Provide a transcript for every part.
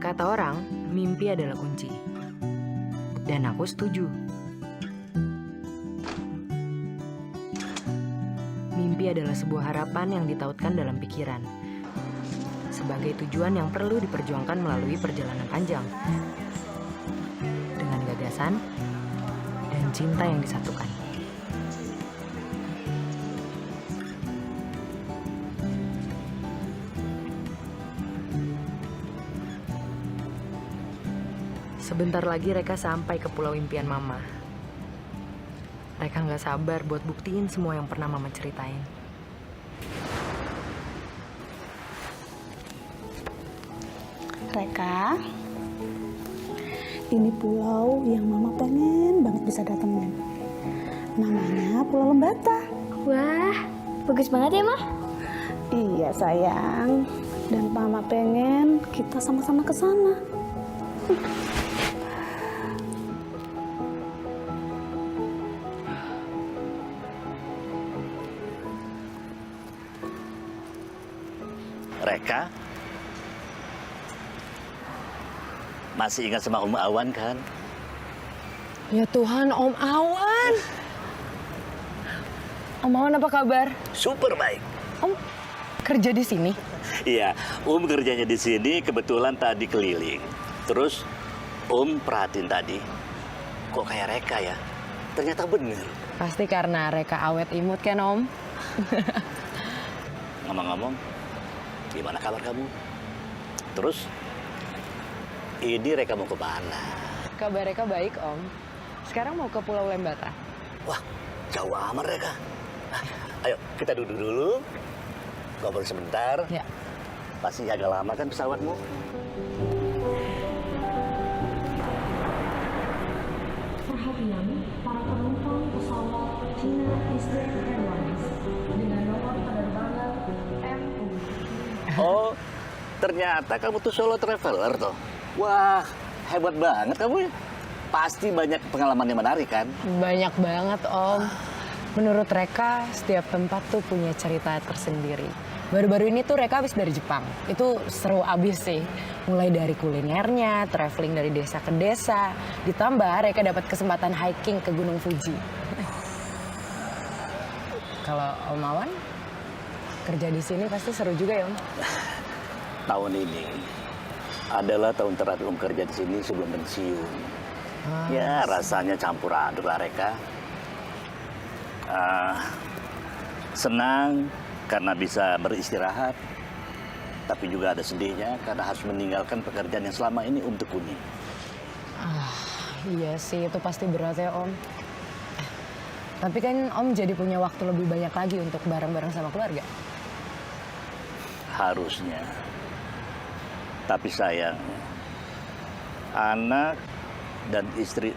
Kata orang, mimpi adalah kunci. Dan aku setuju. Mimpi adalah sebuah harapan yang ditautkan dalam pikiran. Sebagai tujuan yang perlu diperjuangkan melalui perjalanan panjang. Dengan gagasan dan cinta yang disatukan. Sebentar lagi Reka sampai ke pulau impian Mama. Reka nggak sabar buat buktiin semua yang pernah Mama ceritain. Reka, ini pulau yang Mama pengen banget bisa datengin. Namanya Pulau Lembata. Wah, bagus banget ya, Ma? Iya sayang, dan Mama pengen kita sama-sama ke sana. Reka, masih ingat sama Om Awan kan? Ya Tuhan, Om Awan. Om Awan apa kabar? Super baik. Om kerja di sini? Iya, Om kerjanya di sini kebetulan tadi keliling. Terus Om perhatiin tadi, kok kayak Reka ya? Ternyata bener. Pasti karena Reka awet imut kan, Om? Ngomong-ngomong, gimana kabar kamu? Terus, ini Reka mau ke mana? Kabar Reka baik, Om. Sekarang mau ke Pulau Lembata. Wah, jauh amat Reka. Nah, ayo kita duduk dulu, ngobrol sebentar. Ya. Pasti agak lama kan pesawatmu? Perhatian para penumpang pesawat China Eastern Airlines dengan nomor penerbangan MU. Oh, ternyata kamu tuh solo traveler toh. Wah, hebat banget kamu ya. Pasti banyak pengalaman yang menarik kan? Banyak banget, Om. Menurut Reka, setiap tempat tuh punya cerita tersendiri. Baru-baru ini tuh Reka habis dari Jepang. Itu seru abis sih. Mulai dari kulinernya, traveling dari desa ke desa. Ditambah Reka dapat kesempatan hiking ke Gunung Fuji. Kalau Om Awan, kerja di sini pasti seru juga ya, Om? Tahun ini adalah tahun terakhir Om kerja di sini sebelum pensiun. Ya, rasanya campur aduk lah Reka. Senang karena bisa beristirahat, tapi juga ada sedihnya karena harus meninggalkan pekerjaan yang selama ini Om tekuni. Iya sih, itu pasti berat ya, Om. Tapi kan Om jadi punya waktu lebih banyak lagi untuk bareng-bareng sama keluarga. Harusnya. Tapi sayangnya, anak dan istri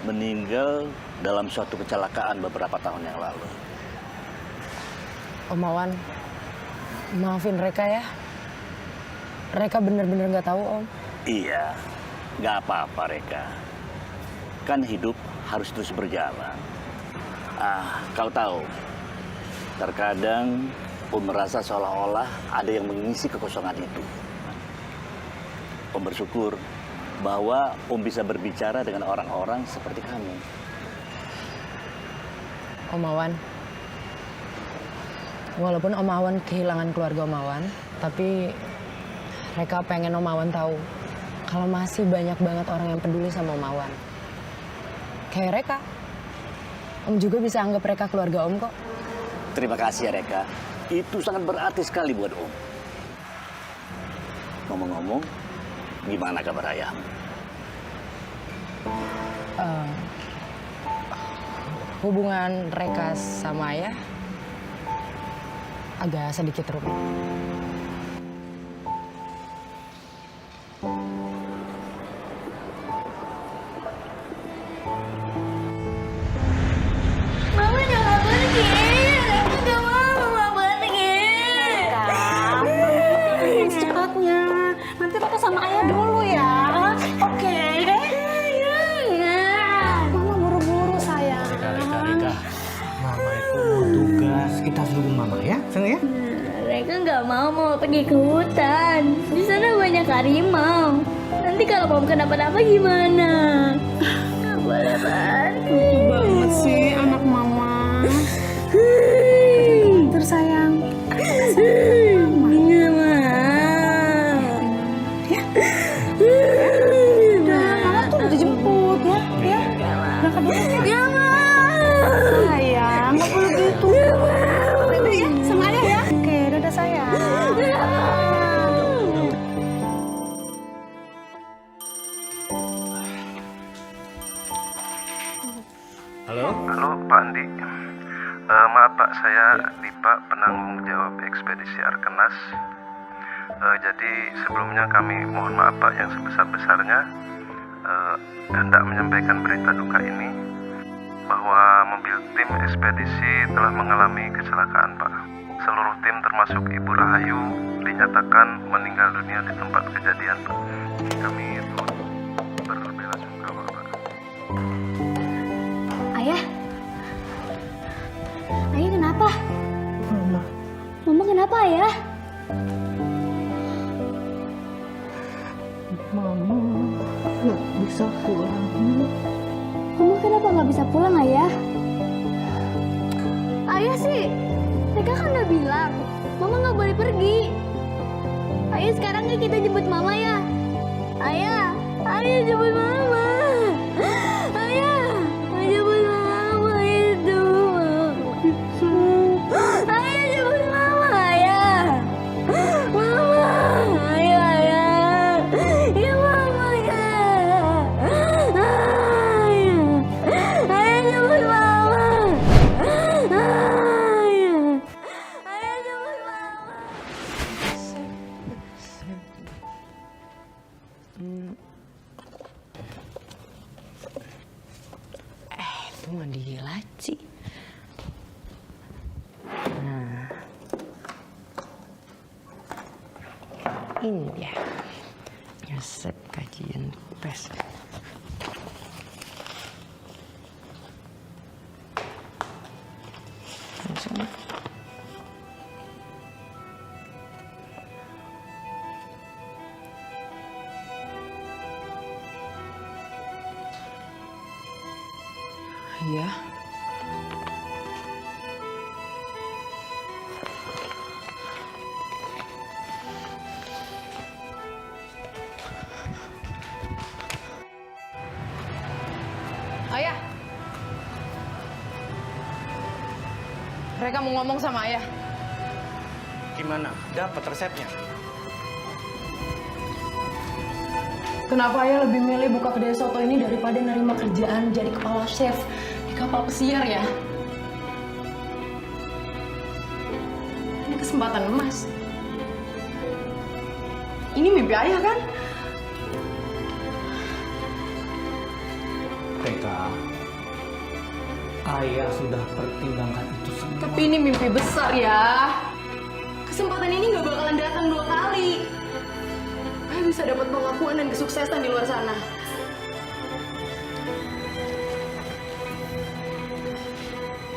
meninggal dalam suatu kecelakaan beberapa tahun yang lalu. Om Awan, maafin Reka ya. Reka bener-bener nggak tahu, Om. Iya, nggak apa-apa Reka. Kan hidup harus terus berjalan. Kau tahu, terkadang Om merasa seolah-olah ada yang mengisi kekosongan itu. Om bersyukur bahwa Om bisa berbicara dengan orang-orang seperti kamu. Om Awan, walaupun Om Awan kehilangan keluarga Om Awan, tapi Reka pengen Om Awan tahu kalau masih banyak banget orang yang peduli sama Om Awan. Kayak Reka, Om juga bisa anggap Reka keluarga Om kok. Terima kasih ya Reka. Itu sangat berarti sekali buat Om. Ngomong-ngomong, gimana kabar ayahmu? Hubungan Reka sama Ayah agak sedikit rumit. Mama jangan pergi. Aku gak mau Mama pergi. Secepatnya, nanti Reka sama Ayah dulu ya. Oke. Mama buru-buru sayang. Reka, Mama itu mau tugas. Kita harus dukung Mama ya, sayang ya? Reka nggak mau pergi ke hutan. Di sana banyak harimau. Nanti kalau Mom kenapa-napa gimana? Nggak boleh pergi. Banget sih anak mama. Tersayang. Nggak mau. Mama tuh udah jemput ya. Berangkat dulu ya. Nggak mau. Sayang, nggak boleh gitu. Dadah ya, sama ayah ya. Oke, dadah sayang. Halo Pak Andi. Maaf Pak, saya Dipa, penanggung jawab ekspedisi Arkenas. Jadi sebelumnya kami mohon maaf Pak yang sebesar-besarnya hendak menyampaikan berita duka ini bahwa mobil tim ekspedisi telah mengalami kecelakaan Pak. Seluruh tim termasuk Ibu Rahayu dinyatakan meninggal dunia di tempat kejadian Pak. Kami turut berbelasungkawa Pak. Ayah kenapa? Mama kenapa ayah? Mama nggak bisa pulang. Mama kenapa nggak bisa pulang ayah? Ayah sih, mereka kan udah bilang Mama nggak boleh pergi. Ayo sekarang kita jemput Mama ya. Ayah jemput Mama. Ayah jemput Mama itu. Ayah jemput Mama ayah. Mama, ayah. Ya Mama ya. Ayah jemput Mama. Ayah jemput Mama. Itu mandi laci. Nah, ini dia resep kajian tes. Langsung. Iya. Ayah. Mereka mau ngomong sama ayah. Gimana? Dapat resepnya? Kenapa ayah lebih milih buka kedai soto ini daripada nerima kerjaan jadi kepala chef di kapal pesiar ya? Ini kesempatan emas. Ini mimpi ayah kan? Reka, ayah sudah pertimbangkan itu semua. Tapi ini mimpi besar ya. Kesempatan ini nggak bakalan datang 2 kali. Ayah bisa dapat pengakuan dan kesuksesan di luar sana.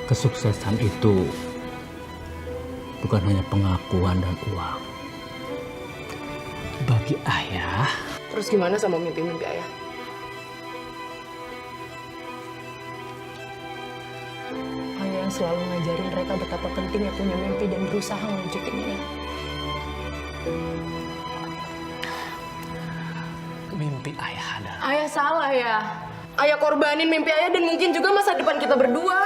Kesuksesan itu bukan hanya pengakuan dan uang. Bagi ayah, Terus gimana sama mimpi-mimpi ayah? Ayah yang selalu ngajarin mereka betapa pentingnya punya mimpi dan berusaha mewujudkannya. mimpi ayah adalah Ayah salah ya. Ayah korbanin mimpi ayah dan mungkin juga masa depan kita berdua.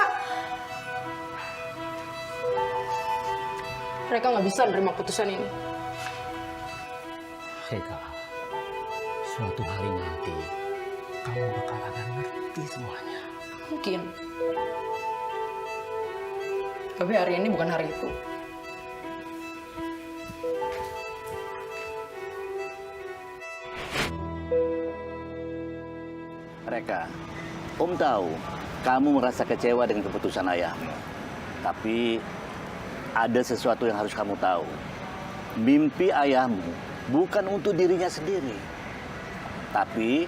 Mereka nggak bisa nerima putusan ini. Reka. Suatu hari nanti kamu bakal akan ngerti semuanya. Mungkin. Tapi hari ini bukan hari itu. Reka, Om tahu kamu merasa kecewa dengan keputusan ayahmu. Tapi ada sesuatu yang harus kamu tahu. Mimpi ayahmu bukan untuk dirinya sendiri, tapi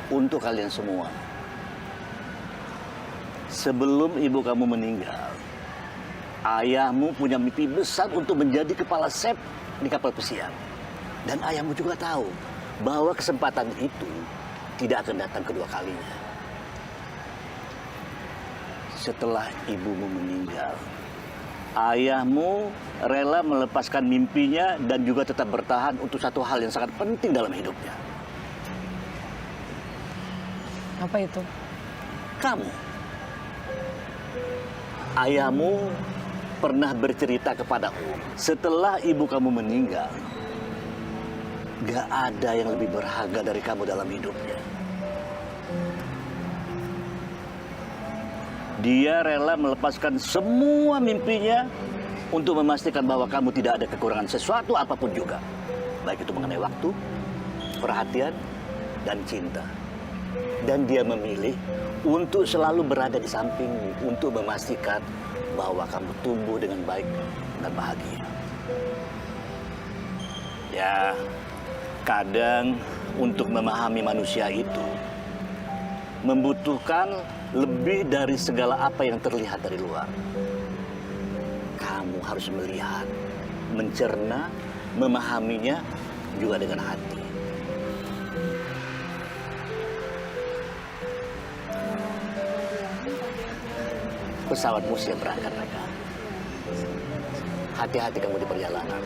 untuk kalian semua. Sebelum ibu kamu meninggal, Ayahmu punya mimpi besar untuk menjadi kepala sep di kapal pesiar. Dan ayahmu juga tahu bahwa kesempatan itu tidak akan datang kedua kalinya. Setelah ibumu meninggal, ayahmu rela melepaskan mimpinya dan juga tetap bertahan untuk satu hal yang sangat penting dalam hidupnya. Apa itu? Kamu. Ayahmu pernah bercerita kepadaku, setelah ibu kamu meninggal, gak ada yang lebih berharga dari kamu dalam hidupnya. Dia rela melepaskan semua mimpinya untuk memastikan bahwa kamu tidak ada kekurangan sesuatu apapun juga. Baik itu mengenai waktu, perhatian, dan cinta. Dan dia memilih untuk selalu berada di sampingmu untuk memastikan bahwa kamu tumbuh dengan baik dan bahagia. Ya, kadang untuk memahami manusia itu membutuhkan lebih dari segala apa yang terlihat dari luar. Kamu harus melihat, mencerna, memahaminya juga dengan hati. Pesawatmu siap berangkat, Reka. Hati-hati kamu di perjalanan.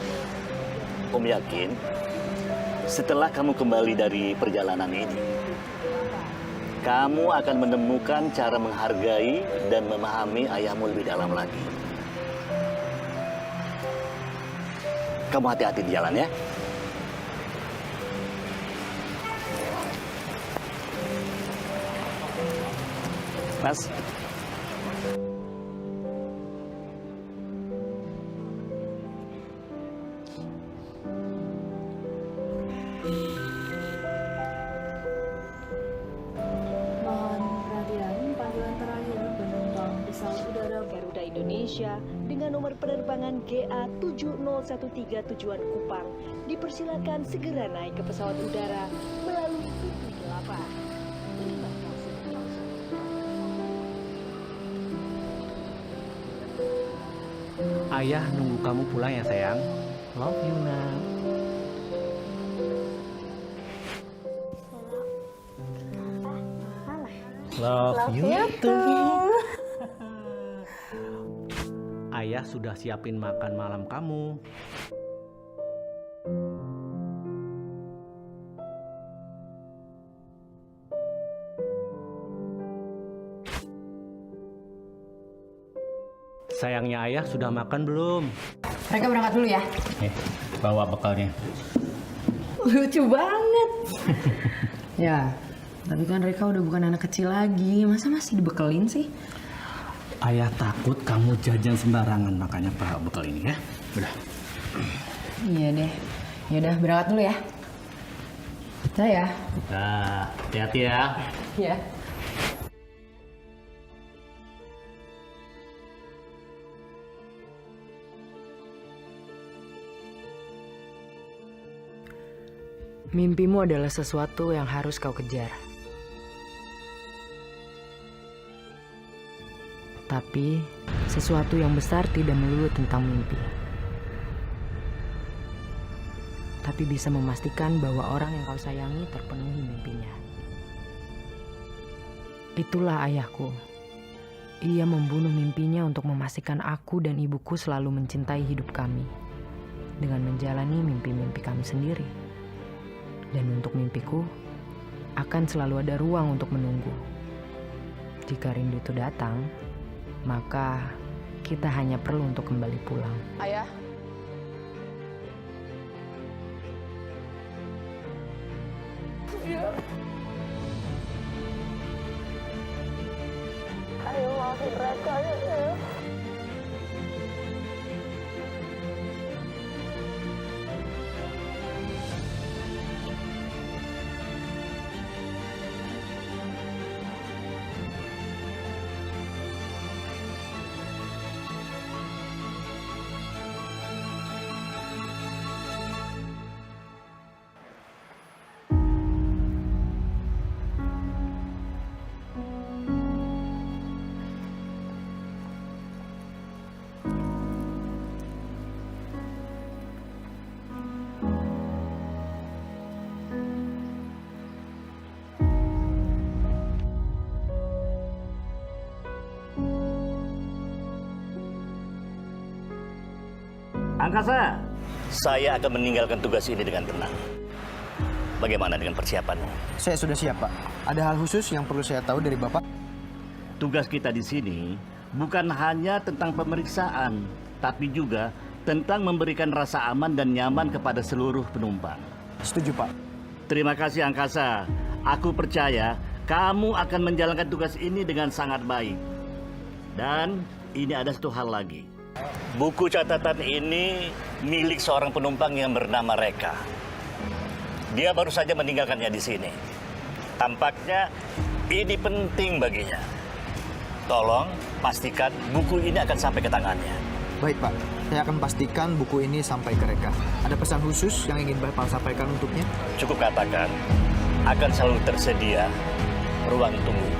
Om yakin setelah kamu kembali dari perjalanan ini, kamu akan menemukan cara menghargai dan memahami ayahmu lebih dalam lagi. Kamu hati-hati di jalan ya. Mas. Mohon perhatian, panggilan terakhir penumpang pesawat udara Garuda Indonesia dengan nomor penerbangan GA7013 tujuan Kupang dipersilakan segera naik ke pesawat udara melalui pintu 8. Terima kasih. Ayah nunggu kamu pulang ya sayang. Love you nak. Love you too. Ayah sudah siapin makan malam kamu. Sayangnya ayah sudah makan belum? Mereka berangkat dulu ya. Bawa bekalnya. Lucu banget. Ya, tapi kan Reka udah bukan anak kecil lagi. Masa masih dibekelin sih? Ayah takut kamu jajan sembarangan, makanya bawa bekal ini ya. Udah. Iya deh. Yaudah, berangkat dulu ya. Saya. Nah, hati-hati ya. Iya. Mimpimu adalah sesuatu yang harus kau kejar. Tapi, sesuatu yang besar tidak melulu tentang mimpi. Tapi bisa memastikan bahwa orang yang kau sayangi terpenuhi mimpinya. Itulah ayahku. Ia membunuh mimpinya untuk memastikan aku dan ibuku selalu mencintai hidup kami. Dengan menjalani mimpi-mimpi kami sendiri. Dan untuk mimpiku, akan selalu ada ruang untuk menunggu. Jika rindu itu datang, maka kita hanya perlu untuk kembali pulang. Ayah. Ayo maafin Raka ya. Angkasa, saya akan meninggalkan tugas ini dengan tenang. Bagaimana dengan persiapannya? Saya sudah siap, Pak. Ada hal khusus yang perlu saya tahu dari Bapak? Tugas kita di sini bukan hanya tentang pemeriksaan, tapi juga tentang memberikan rasa aman dan nyaman kepada seluruh penumpang. Setuju, Pak. Terima kasih Angkasa. Aku percaya kamu akan menjalankan tugas ini dengan sangat baik. Dan ini ada satu hal lagi. Buku catatan ini milik seorang penumpang yang bernama Reka. Dia baru saja meninggalkannya di sini. Tampaknya ini penting baginya. Tolong pastikan buku ini akan sampai ke tangannya. Baik, Pak. Saya akan pastikan buku ini sampai ke Reka. Ada pesan khusus yang ingin Bapak sampaikan untuknya? Cukup katakan, akan selalu tersedia ruang tunggu.